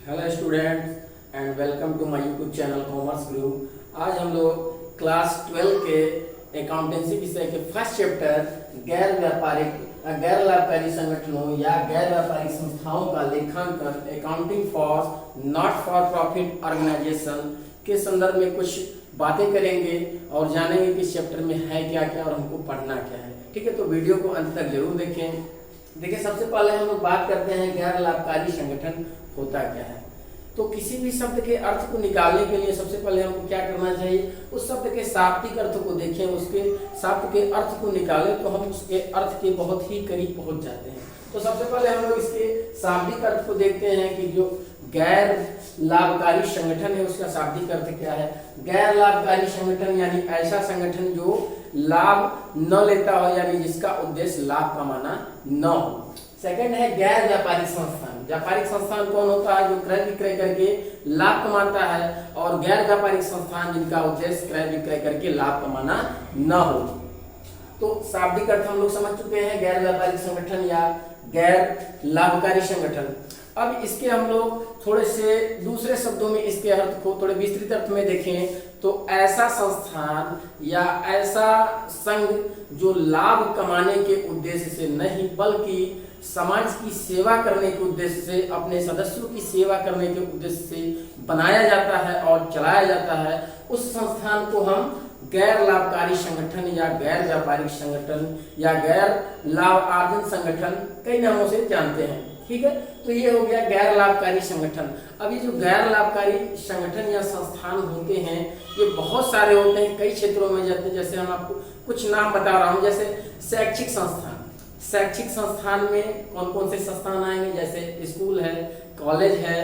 Hello students and welcome to my YouTube channel commerce group. आज हम लोग class 12 के अकाउंटेंसी विषय के फर्स्ट चैप्टर गैर लाभकारी संगठनों या गैर व्यापारिक संस्थाओं का लेखांकन accounting for not for profit organization के संदर्भ में कुछ बातें करेंगे और जानेंगे कि इस चैप्टर में है क्या क्या और हमको पढ़ना क्या है। ठीक है, तो वीडियो को अंत तक जरूर देखें। देखिए, सबसे पहले हम लोग बात करते हैं गैर लाभकारी संगठन होता क्या है। तो किसी भी शब्द के अर्थ को निकालने के लिए सबसे पहले हमको क्या करना चाहिए, उस शब्द के शाब्दिक अर्थ को देखें, उसके शब्द के अर्थ को निकालें तो हम उसके अर्थ के बहुत ही करीब पहुंच जाते हैं। तो सबसे पहले हम लोग इसके शाब्दिक अर्थ को देखते हैं कि जो गैर लाभकारी संगठन है उसका शाब्दिक अर्थ क्या है। गैर लाभकारी संगठन यानी ऐसा संगठन जो लाभ न लेता हो, यानी जिसका उद्देश्य लाभ कमाना न हो। सेकंड है गैर व्यापारिक संस्थान। व्यापारिक संस्थान कौन होता है, जो क्रय विक्रय करके लाभ कमाता है, और गैर व्यापारिक संस्थान जिनका उद्देश्य क्रय विक्रय करके लाभ कमाना न हो। तो शाब्दिक अर्थ हम लोग समझ चुके हैं, गैर व्यापारिक संगठन या गैर लाभकारी संगठन। अब इसके हम लोग थोड़े से दूसरे शब्दों में इसके अर्थ को थोड़े विस्तृत अर्थ में देखें तो ऐसा संस्थान या ऐसा संघ जो लाभ कमाने के उद्देश्य से नहीं बल्कि समाज की सेवा करने के उद्देश्य से, अपने सदस्यों की सेवा करने के उद्देश्य से बनाया जाता है और चलाया जाता है, उस संस्थान को हम गैर लाभकारी संगठन या गैर व्यापारिक संगठन या गैर लाभ आर्जन संगठन कई नामों से जानते हैं। ठीक है, तो ये हो गया गैर लाभकारी संगठन। अब ये जो गैर लाभकारी संगठन या संस्थान होते हैं ये बहुत सारे होते हैं, कई क्षेत्रों में जाते हैं। जैसे हम आपको कुछ नाम बता रहा हूँ, जैसे शैक्षिक संस्थान। शैक्षिक संस्थान में कौन कौन से संस्थान आएंगे, जैसे स्कूल है, कॉलेज है,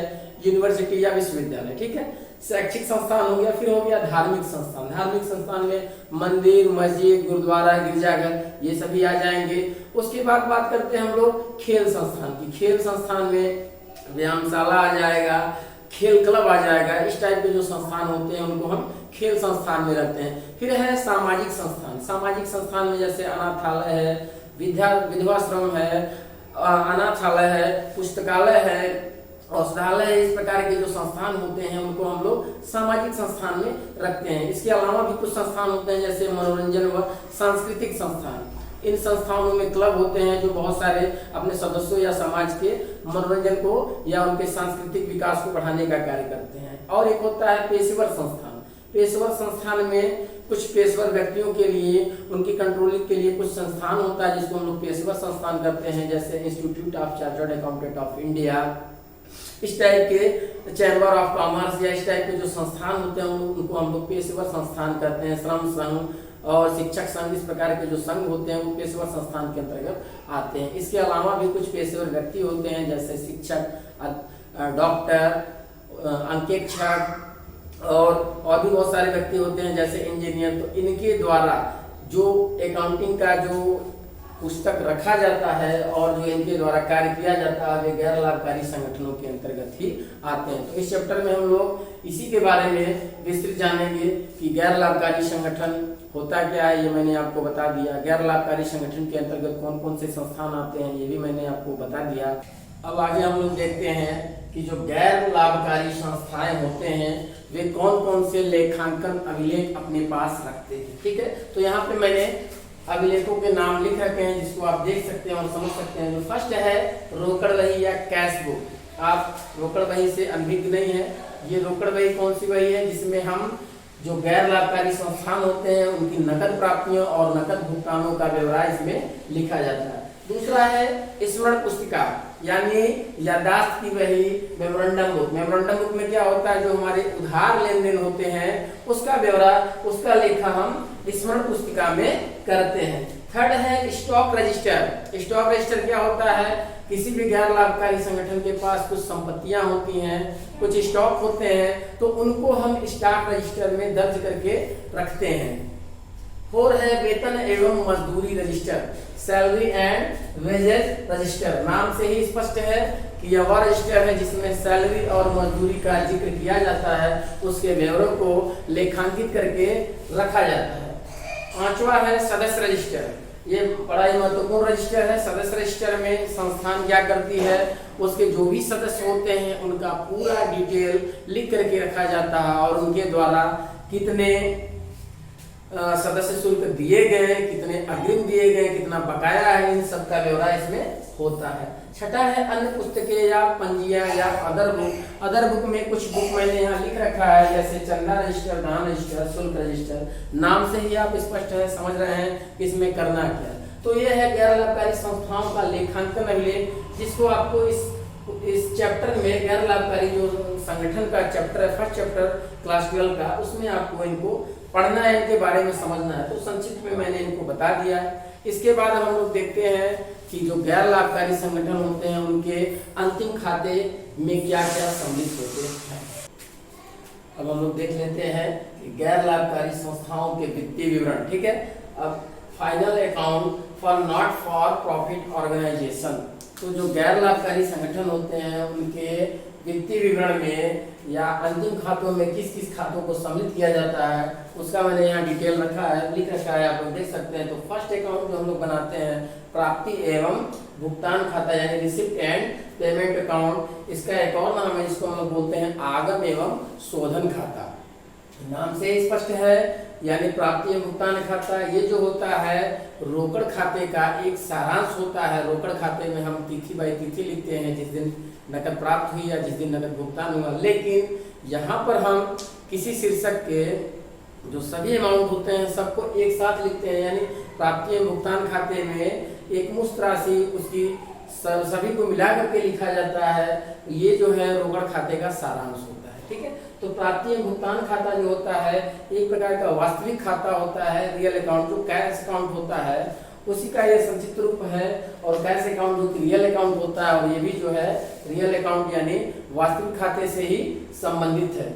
यूनिवर्सिटी या विश्वविद्यालय। ठीक है, शैक्षिक संस्थान हो गया। फिर हो गया धार्मिक संस्थान। धार्मिक संस्थान में मंदिर, मस्जिद, गुरुद्वारा, गिरजाघर ये सभी आ जाएंगे। उसके बाद बात करते हैं हम लोग खेल संस्थान की। खेल संस्थान में व्यायामशाला आ जाएगा, खेल क्लब आ जाएगा। इस टाइप के जो संस्थान होते हैं उनको हम खेल संस्थान में रखते हैं। फिर है सामाजिक संस्थान। सामाजिक संस्थान में जैसे अनाथालय है, विधवाश्रम है, अनाथालय है, पुस्तकालय है, औषधालय है। इस प्रकार के जो संस्थान होते हैं उनको हम लोग सामाजिक संस्थान में रखते हैं। इसके अलावा भी कुछ संस्थान होते हैं जैसे मनोरंजन व सांस्कृतिक संस्थान। इन संस्थानों में क्लब होते हैं जो बहुत सारे अपने सदस्यों या समाज के मनोरंजन को या उनके सांस्कृतिक विकास को बढ़ाने का कार्य करते हैं। और एक होता है पेशेवर संस्थान। पेशेवर संस्थान में कुछ पेशेवर व्यक्तियों के लिए, उनकी कंट्रोलिंग के लिए कुछ संस्थान होता है जिसको हम लोग पेशेवर संस्थान करते हैं, जैसे institute of chartered accountant of India, इस टाइप के चैम्बर ऑफ कॉमर्स या इस टाइप के जो संस्थान होते हैं उनको हम लोग पेशेवर संस्थान करते हैं। श्रम संघ और शिक्षक संघ, इस प्रकार के जो संघ होते हैं वो पेशेवर संस्थान के अंतर्गत आते हैं। इसके अलावा भी कुछ पेशेवर व्यक्ति होते हैं जैसे शिक्षक, डॉक्टर, अंकेक्षक और भी बहुत सारे व्यक्ति होते हैं जैसे इंजीनियर। तो इनके द्वारा जो अकाउंटिंग का जो पुस्तक रखा जाता है और जो इनके द्वारा कार्य किया जाता है वे गैर लाभकारी संगठनों के अंतर्गत ही आते हैं। तो इस चैप्टर में हम लोग इसी के बारे में विस्तृत जानेंगे कि गैर लाभकारी संगठन होता क्या है, ये मैंने आपको बता दिया। गैर लाभकारी संगठन के अंतर्गत कौन कौन से संस्थान आते हैं ये भी मैंने आपको बता दिया। अब आगे हम लोग देखते हैं कि जो गैर लाभकारी संस्थाएं होते हैं वे कौन कौन से लेखांकन अभिलेख अपने पास रखते हैं। ठीक है, तो यहाँ पे मैंने अभिलेखों के नाम लिख रखे हैं जिसको आप देख सकते हैं और समझ सकते हैं। जो फर्स्ट है रोकड़ बही या कैश बुक। आप रोकड़ बही से अनभिज्ञ नहीं है। ये रोकड़ बही कौन सी बही है, जिसमें हम जो गैर लाभकारी संस्थान होते हैं उनकी नकद प्राप्तियों और नकद भुगतानों का ब्यौरा इसमें लिखा जाता है। दूसरा है स्मरण पुस्तिका यानी याददाश्त की बही, मेमोरेंडम बुक। मेमोरेंडम बुक में क्या होता है, जो हमारे उधार लेन देन होते हैं उसका ब्यौरा, उसका लेखा हम स्मरण पुस्तिका में करते हैं। थर्ड है स्टॉक रजिस्टर। स्टॉक रजिस्टर क्या होता है, किसी भी गैर लाभकारी संगठन के पास कुछ संपत्तियां होती हैं, कुछ स्टॉक होते हैं, तो उनको हम स्टॉक रजिस्टर में दर्ज करके रखते हैं। फोर है वेतन एवं मजदूरी register, salary and wages register. नाम से ही स्पष्ट है कि यह वह रजिस्टर है जिसमें सैलरी और मजदूरी का जिक्र किया जाता है, उसके ब्यौरों को लेखांकित करके रखा जाता है। पांचवा है सदस्य रजिस्टर। ये बड़ा ही महत्वपूर्ण रजिस्टर है। सदस्य रजिस्टर में संस्थान क्या करती है, उसके जो भी सदस्य होते हैं उनका पूरा डिटेल लिख करके रखा जाता है और उनके द्वारा कितने सदस्य शुल्क दिए गए, कितने अग्रिम दिए गए, कितना बकाया है, इन सब का ब्यौरा इसमें होता है। छठा है अन्य पुस्तकें या पंजियां या अदर बुक। अदर बुक में कुछ बुक मैंने यहाँ लिख रखा है, जैसे चंदा रजिस्टर, दान रजिस्टर, शुल्क रजिस्टर। नाम से ही आप स्पष्ट है, समझ रहे हैं कि इसमें करना क्या है। तो ये है गैर लाभकारी संस्थाओं का लेखांकन अभिलेख, जिसको आपको इस चैप्टर में गैर लाभकारी जो संगठन का चैप्टर है, फर्स्ट चैप्टर क्लास 12 का, उसमें आपको इनको पढ़ना है, इनके बारे में समझना है। तो संक्षिप्त में मैंने इनको बता दिया है। इसके बाद हम लोग देखते हैं कि जो गैर लाभकारी संगठन होते हैं उनके अंतिम खाते में क्या क्या सम्मिलित होते हैं। अब हम लोग देख लेते हैं कि गैर लाभकारी संस्थाओं के वित्तीय विवरण। ठीक है, अब final account for not for profit organization. तो जो गैर लाभकारी संगठन होते हैं उनके वित्तीय विवरण में या अंतिम खातों में किस किस खातों को सम्मिलित किया जाता है, उसका मैंने यहाँ डिटेल रखा है, लिख रखा है, आप लोग देख सकते हैं। तो फर्स्ट अकाउंट जो हम लोग बनाते हैं, प्राप्ति एवं भुगतान खाता यानी रिसिप्ट एंड पेमेंट अकाउंट। इसका एक और नाम है, इसको हम लोग बोलते हैं आगम एवं शोधन खाता। नाम से स्पष्ट है, यानी प्राप्ति एवं भुगतान खाता। ये जो होता है रोकड़ खाते का एक सारांश होता है। रोकड़ खाते में हम तिथि बाई तिथि लिखते हैं, जिस दिन नकद प्राप्त हुई या जिस दिन नकद भुगतान हुआ। लेकिन यहाँ पर हम किसी शीर्षक के जो सभी अमाउंट होते हैं सबको एक साथ लिखते हैं, यानी प्राप्ति एवं भुगतान खाते में एक मुश्त राशि उसकी सभी को मिला करके लिखा जाता है। ये जो है रोकड़ खाते का सारांश होता है। ठीक है, तो प्राप्ति एवं भुगतान खाता जो होता है एक प्रकार का वास्तविक खाता होता है, रियल अकाउंट जो कैश अकाउंट होता है उसी का ये संक्षिप्त रूप है। और कैश अकाउंट जो रियल अकाउंट होता है, और ये भी जो है रियल अकाउंट यानी वास्तविक खाते से ही संबंधित है।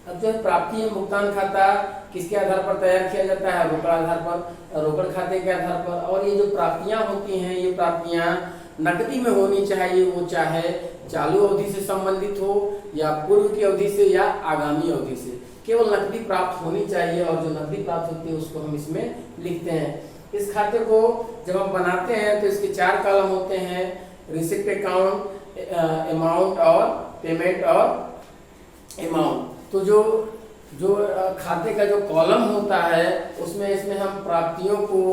अब जो प्राप्ति एवं भुगतान खाता किसके आधार पर तैयार किया जाता है, रोकड़ आधार पर, रोकड़ खाते के आधार पर। और ये जो प्राप्तियां होती हैं, ये प्राप्तियां नकदी में होनी चाहिए, वो चाहे चालू अवधि से संबंधित हो या पूर्व की अवधि से या आगामी अवधि से, केवल नकदी प्राप्त होनी चाहिए। और जो नकदी प्राप्त होती है उसको हम इसमें लिखते हैं। इस खाते को जब हम बनाते हैं तो इसके 4 कॉलम होते हैं, रिसिप्ट अकाउंट, अमाउंट और पेमेंट और अमाउंट। तो जो खाते का जो कॉलम होता है उसमें इसमें हम प्राप्तियों को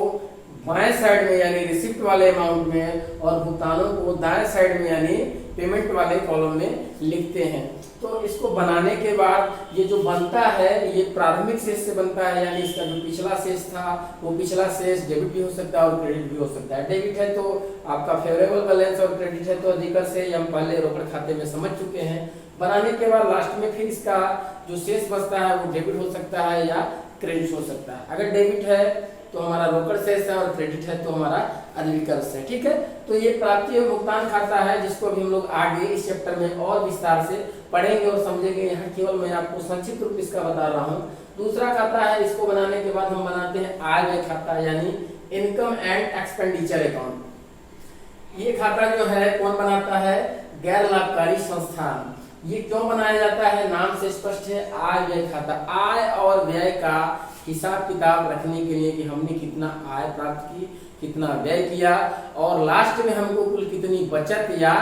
बाएं साइड में यानी रिसिप्ट वाले अमाउंट में और भुगतानों को दाएं साइड में यानी पेमेंट वाले कॉलम में लिखते हैं। तो इसको बनाने के बाद ये जो बनता है ये प्रारंभिक शेष से बनता है, यानी इसका जो पिछला शेष था वो पिछला शेष डेबिट भी हो सकता है और क्रेडिट भी हो सकता है। डेबिट है तो आपका फेवरेबल बैलेंस और क्रेडिट है तो अधिकतर से हम पहले रोकड़ खाते में समझ चुके हैं। बनाने के बाद लास्ट में फिर इसका जो शेष बचता है वो डेबिट हो सकता है या क्रेडिट हो सकता है। अगर डेबिट है तो हमारा रोकड़ शेष है और क्रेडिट है तो हमारा अनविकल शेष है। ठीक है, तो ये प्राप्ति एवं भुगतान खाता है जिसको अभी हम लोग आगे इस चैप्टर में और विस्तार से पढ़ेंगे और समझेंगे। यहाँ केवल मैं आपको संक्षिप्त रूप इसका बता रहा हूँ। दूसरा खाता है, इसको बनाने के बाद हम बनाते हैं आय व्यय खाता यानी इनकम एंड एक्सपेंडिचर अकाउंट। ये खाता जो है कौन बनाता है, गैर लाभकारी संस्थान। ये क्यों बनाया जाता है, नाम से स्पष्ट है, आय व्यय खाता। आय और व्यय का हिसाब किताब रखने के लिए कि हमने कितना आय प्राप्त की, कितना व्यय किया और लास्ट में हमको कुल कितनी बचत या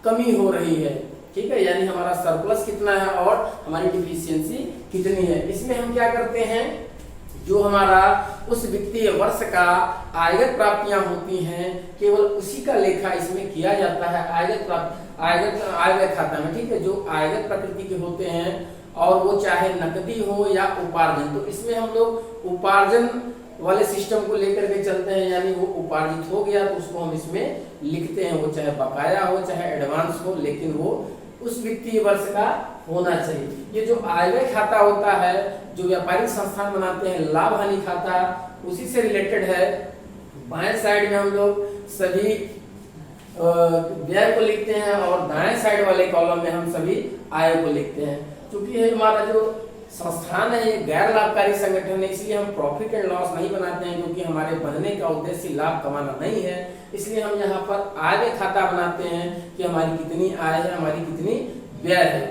कमी हो रही है। ठीक है, यानी हमारा सरप्लस कितना है और हमारी डिफिशियंसी कितनी है। इसमें हम क्या करते हैं, जो हमारा उस वित्तीय वर्ष का आयगत प्राप्तियां होती हैं केवल उसी का लेखा इसमें किया जाता है आयगत आय व्यय खाता में। ठीक है, जो आयगत प्रकृति के होते हैं और वो चाहे नकदी हो या उपार्जन, तो इसमें हम लोग उपार्जन वाले सिस्टम को लेकर के चलते हैं, यानी वो उपार्जित हो गया तो उसको हम इसमें लिखते हैं, वो चाहे बकाया हो चाहे एडवांस हो, लेकिन वो उस वित्तीय वर्ष का होना चाहिए। ये जो आय व्यय खाता होता है जो व्यापारिक संस्थान बनाते हैं, लाभ हानि खाता उसी से रिलेटेड है। बाएं साइड में हम लोग सभी व्यय को लिखते हैं और दाएं साइड वाले कॉलम में हम सभी आय को लिखते हैं। क्योंकि ये हमारा जो संस्थान है ये गैर लाभकारी संगठन है, इसलिए हम प्रॉफिट एंड लॉस नहीं बनाते हैं, क्योंकि हमारे बनने का उद्देश्य लाभ कमाना नहीं है। इसलिए हम यहाँ पर आय व्यय खाता बनाते हैं कि हमारी कितनी आय है, हमारी कितनी व्यय है।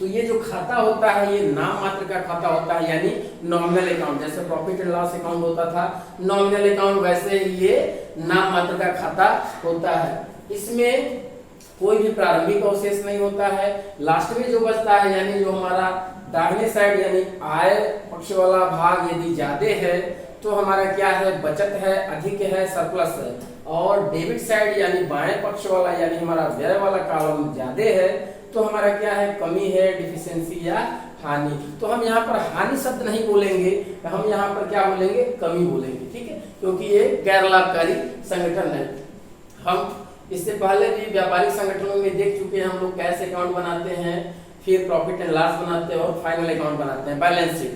तो ये जो खाता होता है ये नाम मात्र का खाता होता है, यानी नॉमिनल अकाउंट। जैसे प्रॉफिट एंड लॉस अकाउंट होता था नॉमिनल अकाउंट, वैसे ही ये नाम मात्र का खाता होता है। इसमें कोई भी प्रारंभिक अवशेष नहीं होता है। लास्ट में जो बचता है यानी जो हमारा दाहिने साइड यानी आय पक्ष वाला भाग यदि ज्यादा है तो हमारा क्या है, बचत है, अधिक है, सरप्लस है। और डेबिट साइड यानी बाएं पक्ष वाला यानी हमारा व्यय वाला कॉलम ज्यादा है तो हमारा क्या है, कमी है, डिफिशियंसी या हानि। तो हम यहाँ पर हानि शब्द नहीं बोलेंगे, हम यहाँ पर क्या बोलेंगे, कमी बोलेंगे, ठीक है, क्योंकि ये गैर लाभकारी संगठन है। हम इससे पहले भी व्यापारिक संगठनों में देख चुके हैं, हम लोग कैश अकाउंट बनाते हैं, फिर प्रॉफिट एंड लॉस बनाते हैं और फाइनल अकाउंट बनाते हैं, बैलेंस शीट।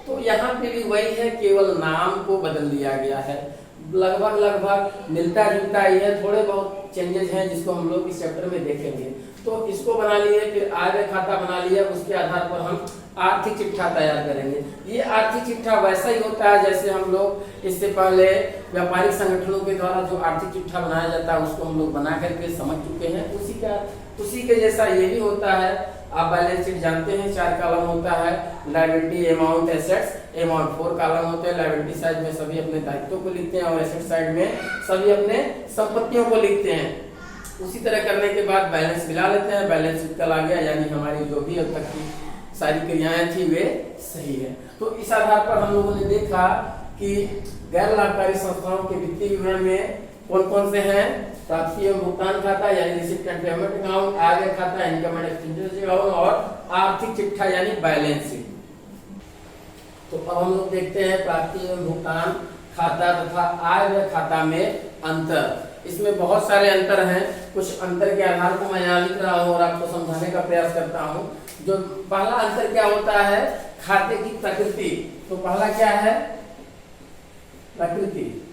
तो यहाँ पे भी वही है, केवल नाम को बदल दिया गया है, लगभग मिलता जुलता ही है, थोड़े बहुत चेंजेस हैं जिसको हम लोग इस चैप्टर में देखेंगे। तो इसको बना लिए, फिर आय व्यय खाता बना लिया, उसके आधार पर हम आर्थिक चिट्ठा तैयार करेंगे। ये आर्थिक चिट्ठा वैसा ही होता है जैसे हम लोग इससे पहले व्यापारिक संगठनों के द्वारा जो आर्थिक चिट्ठा बनाया जाता है उसको हम लोग बना करके समझ चुके हैं, उसी के जैसा ये भी होता है। आप बैलेंस शीट जानते हैं, 4 कॉलम होता है, liability, amount, assets, amount 4 column होते हैं। लायबिलिटी साइड में सभी अपने दायित्वों को लिखते हैं और एसेट साइड में सभी अपने संपत्तियों को लिखते हैं। उसी तरह करने के बाद बैलेंस मिला लेते हैं, बैलेंस शीट कल आ गया, यानी हमारी जो भी अब तक की सारी क्रियाएं थी वे सही है। तो इस आधार पर हम लोगों ने देखा कि गैर लाभकारी संस्थाओं के वित्तीय विवरण में कौन कौन से हैं, प्राप्ति एवं भुगतान खाता यानी रिसीप्ट एंड पेमेंट अकाउंट, आय व्यय खाता, इनकम एंड एक्सपेंडिचर अकाउंट और आर्थिक चिट्ठा यानी बैलेंस शीट। तो अब हम लोग देखते हैं प्राप्ति एवं भुगतान खाता तथा आय व्यय खाता में अंतर। इसमें बहुत सारे अंतर हैं, कुछ अंतर के आधार पर मैं यहाँ लिख रहा हूँ और आपको समझाने का प्रयास करता हूँ। जो पहला अंतर क्या होता है, खाते की प्रकृति। तो पहला क्या है, प्रकृति,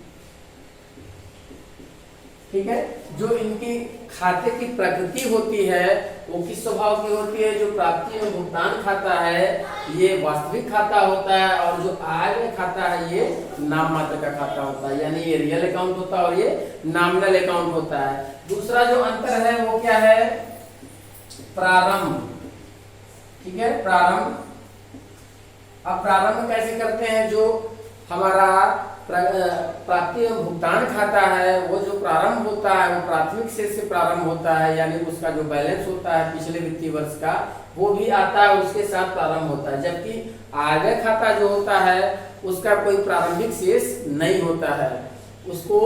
ठीक है। जो इनकी खाते की प्रकृति होती है वो किस स्वभाव की होती है, जो प्राप्ति एवं भुगतान खाता है ये वास्तविक खाता होता है और जो आय व्यय खाता है ये नाम मात्र का खाता होता है, यानी ये रियल अकाउंट होता है और ये नॉमिनल अकाउंट होता है। दूसरा जो अंतर है वो क्या है, प्रारंभ, ठीक है, प्रारंभ। अब प्रारंभ कैसे करते हैं, जो हमारा प्राप्ति एवं भुगतान खाता है वो जो प्रारंभ होता है वो प्राथमिक शेष से प्रारंभ होता है, यानी उसका जो बैलेंस होता है पिछले वित्तीय वर्ष का वो भी आता है और उसके साथ प्रारंभ होता है। जबकि आय व्यय खाता जो होता है उसका कोई प्रारंभिक शेष नहीं होता है, उसको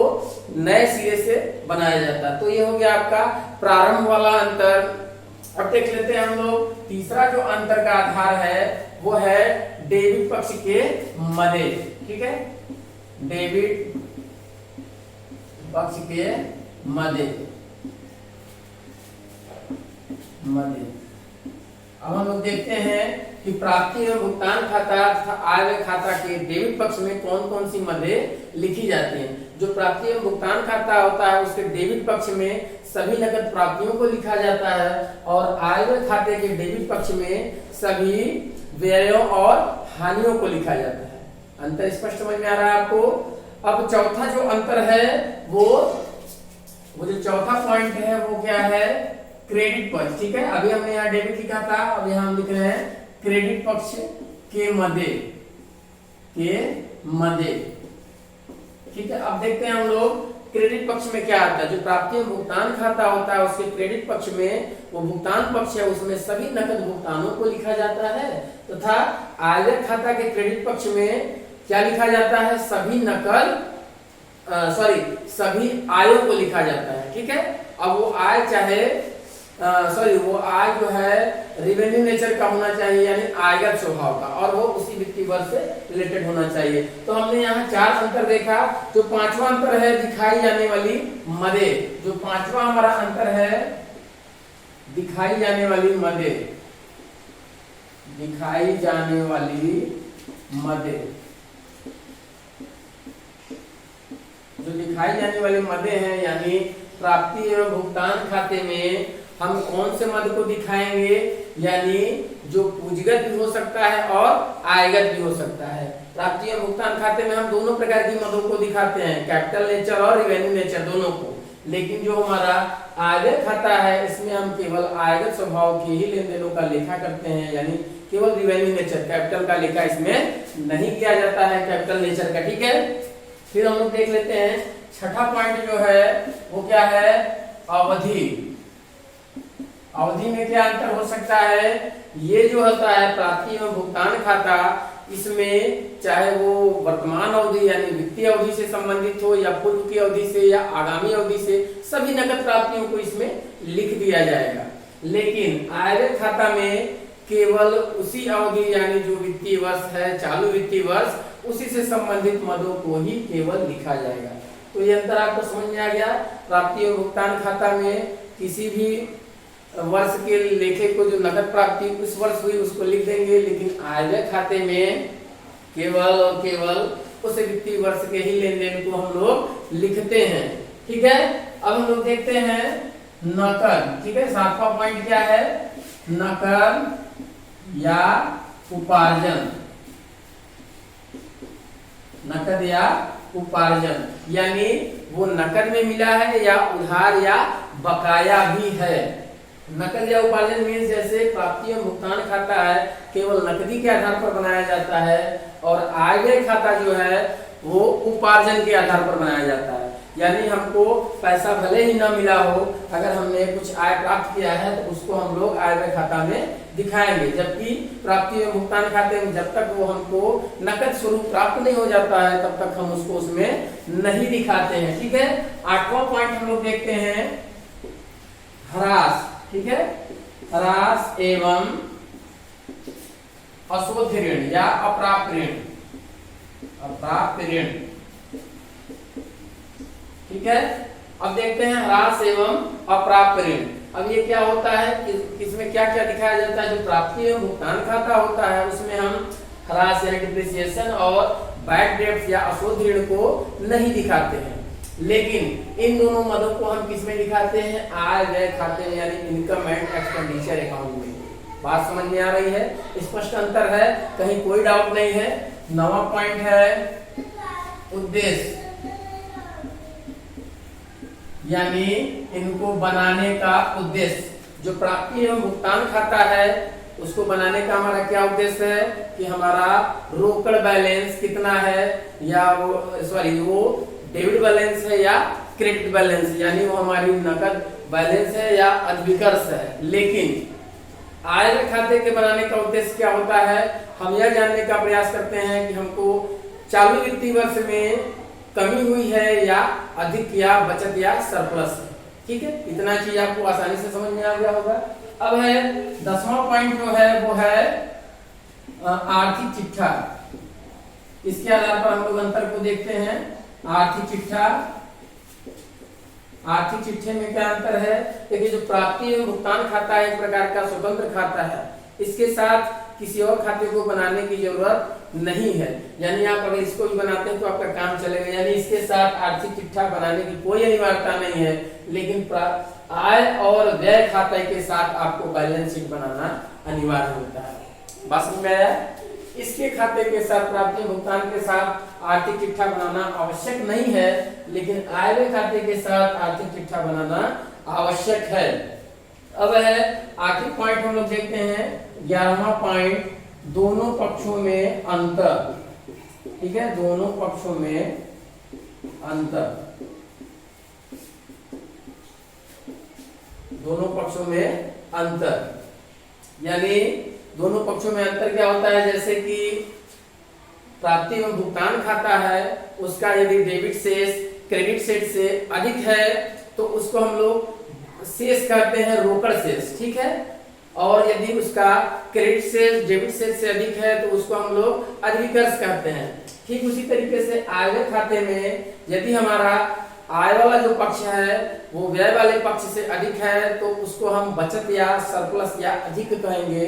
नए सिरे से बनाया जाता है। तो ये हो गया आपका प्रारंभ वाला अंतर। अब देख लेते हैं हम लोग तीसरा जो अंतर का आधार है वो है डेबिट पक्ष के मदे, ठीक है, डेबिट पक्ष के मदे। अब हम लोग देखते हैं कि प्राप्ति एवं भुगतान खाता तथा आय व्यय खाता के डेबिट पक्ष में कौन कौन सी मदे लिखी जाती हैं। जो प्राप्ति एवं भुगतान खाता होता है उसके डेबिट पक्ष में सभी नकद प्राप्तियों को लिखा जाता है और आय व्यय खाते के डेबिट पक्ष में सभी व्ययों और हानियों को लिखा जाता है। अंतर स्पष्ट समझ में आ रहा है आपको। अब चौथा जो अंतर है वो जो चौथा पॉइंट है वो क्या है, क्रेडिट पक्ष, ठीक है। अभी हमने यहाँ डेबिट लिखा था, अब यहाँ हम लिख रहे हैं क्रेडिट पक्ष के मदे, ठीक है। अब देखते हैं हम लोग क्रेडिट पक्ष में क्या आता है। जो प्राप्ति एवं भुगतान खाता होता है उसके क्रेडिट पक्ष में वो भुगतान पक्ष है, उसमें सभी नकद भुगतानों को लिखा जाता है तथा आय व्यय खाता के क्रेडिट पक्ष में क्या लिखा जाता है, सभी आयों को लिखा जाता है, ठीक है। अब वो आय चाहे वो आय जो है रेवेन्यू नेचर का होना चाहिए यानी आयगत स्वभाव का और वो उसी वित्तीय वर्ष से रिलेटेड होना चाहिए। तो हमने यहाँ 4 अंतर देखा। जो पांचवा अंतर है दिखाई जाने वाली मदे, जो पांचवा हमारा अंतर है दिखाई जाने वाली मदे, दिखाई जाने वाली मदे। जो दिखाई जाने वाली मदे हैं यानी प्राप्ति एवं भुगतान खाते में हम कौन से मद को दिखाएंगे, यानी जो पूंजीगत भी हो सकता है और आयगत भी हो सकता है। प्राप्ति एवं भुगतान खाते में हम दोनों प्रकार की मदों को दिखाते हैं, कैपिटल नेचर और रेवेन्यू नेचर दोनों को। लेकिन जो हमारा आयव्यय खाता है इसमें हम केवल आयगत स्वभाव के ही लेन देनों का लेखा करते हैं, यानी केवल रिवेन्यू नेचर, कैपिटल का लेखा इसमें नहीं किया जाता है, कैपिटल नेचर का। ठीक है, फिर हम लोग देख लेते हैं छठा पॉइंट जो है वो क्या है, अवधि। अवधि में क्या अंतर हो सकता है, ये जो होता है प्राप्ति एवं भुगतान खाता, इसमें चाहे वो वर्तमान अवधि यानी वित्तीय अवधि से संबंधित हो या पूर्व की अवधि से या आगामी अवधि से, सभी नकद प्राप्तियों को इसमें लिख दिया जाएगा। लेकिन आयव्यय खाता में केवल उसी अवधि यानी जो वित्तीय वर्ष है, चालू वित्तीय वर्ष, उसी से संबंधित मदों को ही केवल लिखा जाएगा। तो ये अंतर आपको समझ में आ गया। प्राप्ति और भुगतान खाता में किसी भी वर्ष के लेखे को जो नकद प्राप्ति उस वर्ष हुई उसको लिख देंगे, लेकिन आयव्यय खाते में केवल और केवल उस वित्तीय वर्ष के ही लेन देन को हम लोग लिखते हैं। ठीक है, अब हम लोग देखते हैं नकद। ठीक है, सातवां पॉइंट क्या है, नकद या उपार्जन। नकद या उपार्जन यानी वो नकद में मिला है या उधार या बकाया भी है। नकद या उपार्जन मीन्स जैसे प्राप्ति एवं भुगतान खाता है केवल नकदी के आधार पर बनाया जाता है, और आयव्यय खाता जो है वो उपार्जन के आधार पर बनाया जाता है। यानी हमको पैसा भले ही ना मिला हो, अगर हमने कुछ आय प्राप्त किया है तो उसको हम लोग आयव्यय खाता में दिखाएंगे, जबकि प्राप्ति एवं भुगतान खाते में जब तक वो हमको नकद स्वरूप प्राप्त नहीं हो जाता है तब तक हम उसको उसमें नहीं दिखाते हैं। ठीक है, आठवां पॉइंट हम लोग देखते हैं ह्रास। ठीक है, ह्रास एवं अशोध ऋण या अप्राप्त ऋण। अप्राप्त ऋण। ठीक है, अब देखते हैं ह्रास एवं अप्राप्त ऋण। अब ये क्या होता है, इसमें क्या क्या दिखाया जाता है। जो प्राप्ति एवं भुगतान खाता होता है उसमें हम ह्रास यानी डिप्रिसिएशन और बैड डेट्स या अशोध ऋण को नहीं दिखाते हैं, लेकिन इन दोनों मदों को हम किस में दिखाते हैं, आय व्यय खाते में यानी इनकम एंड एक्सपेंडिचर अकाउंट में। बात समझ में आ रही है, स्पष्ट अंतर है, कहीं कोई डाउट नहीं है। नवा पॉइंट है उद्देश्य, यानी इनको बनाने का उद्देश्य। जो प्राप्ति एवं भुगतान खाता है उसको बनाने का हमारा क्या उद्देश्य है कि हमारा रोकड़ बैलेंस कितना है, या वो डेबिट बैलेंस है या क्रेडिट बैलेंस, यानी वो हमारी नकद बैलेंस है या अधिकर्ष है। लेकिन आय खाते के बनाने का उद्देश्य क्या होता है, हम यह जानने का प्रयास करते हैं कि हमको चालू वित्तीय वर्ष में कमी हुई है या अधिक या बचत या सरप्लस है। ठीक है, इतना चीज आपको आसानी से समझ में आ गया होगा। अब है 10वां पॉइंट जो है वो है आर्थिक चिट्ठा। इसके आधार पर हम लोग अंतर को देखते हैं। आर्थिक चिट्ठा, आर्थिक चिट्ठे में क्या अंतर है, देखिए जो प्राप्ति एवं भुगतान खाता है एक प्रकार का स्वतंत्र खाता है, इसके साथ किसी और खाते को बनाने की जरूरत नहीं है। यानी आप अगर इसको भी बनाते हैं तो आपका काम चलेगा, यानी इसके साथ आर्थिक चिट्ठा बनाने की कोई अनिवार्यता नहीं है। लेकिन आय और व्यय खाते के साथ आपको बैलेंस शीट बनाना अनिवार्य होता है। बात समझ में आया? इसके खाते के साथ प्राप्ति भुगतान के साथ आर्थिक चिट्ठा बनाना आवश्यक नहीं है, लेकिन आय व्यय खाते के साथ आर्थिक चिट्ठा बनाना आवश्यक है। अब है आखिरी पॉइंट हम लोग देखते हैं 11वां पॉइंट, दोनों पक्षों में अंतर। ठीक है, दोनों पक्षों में अंतर। दोनों पक्षों में अंतर यानी दोनों पक्षों में अंतर क्या होता है, जैसे कि प्राप्ति एवं भुगतान खाता है उसका यदि डेबिट शेष क्रेडिट शेष से अधिक है तो उसको हम लोग शेष कहते हैं रोकड़ शेष। ठीक है, और यदि उसका क्रेडिट शेष डेबिट शेष से अधिक है तो उसको हम लोग अधिकर्ष कहते हैं। ठीक उसी तरीके से आय व्यय खाते में यदि हमारा आय वाला जो पक्ष है वो व्यय वाले पक्ष से अधिक है तो उसको हम बचत या सरप्लस या अधिक कहेंगे।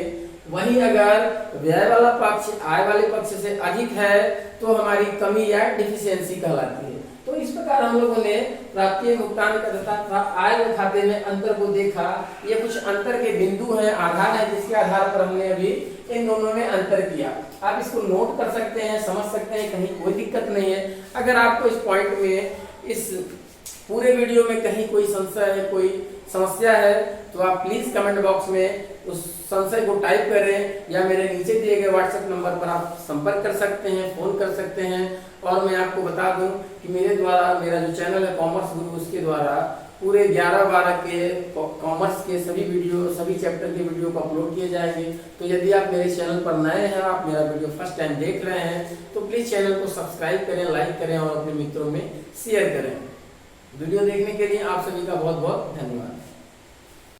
वहीं अगर व्यय वाला पक्ष आय वाले पक्ष से अधिक है तो हमारी कमी या डिफिशियंसी कहलाती है। तो इस प्रकार हम लोगों ने प्राप्ति भुगतान तथा आय खाते में अंतर को देखा। ये कुछ अंतर के बिंदु हैं, आधार है, जिसके आधार पर हमने अभी इन दोनों में अंतर किया। आप इसको नोट कर सकते हैं, समझ सकते हैं, कहीं कोई दिक्कत नहीं है। अगर आपको इस पॉइंट में इस पूरे वीडियो में कहीं कोई संशय है, कोई समस्या है, तो आप प्लीज कमेंट बॉक्स में उस संशय को टाइप करें या मेरे नीचे दिए गए व्हाट्सएप नंबर पर आप संपर्क कर सकते हैं, फोन कर सकते हैं। और मैं आपको बता दूं कि मेरे द्वारा, मेरा जो चैनल है कॉमर्स गुरु, उसके द्वारा पूरे 11-12 के कॉमर्स के सभी वीडियो, सभी चैप्टर के वीडियो को अपलोड किए जाएंगे। तो यदि आप मेरे चैनल पर नए हैं, आप मेरा वीडियो फर्स्ट टाइम देख रहे हैं, तो प्लीज चैनल को सब्सक्राइब करें, लाइक करें और अपने मित्रों में शेयर करें। वीडियो देखने के लिए आप सभी का बहुत बहुत धन्यवाद।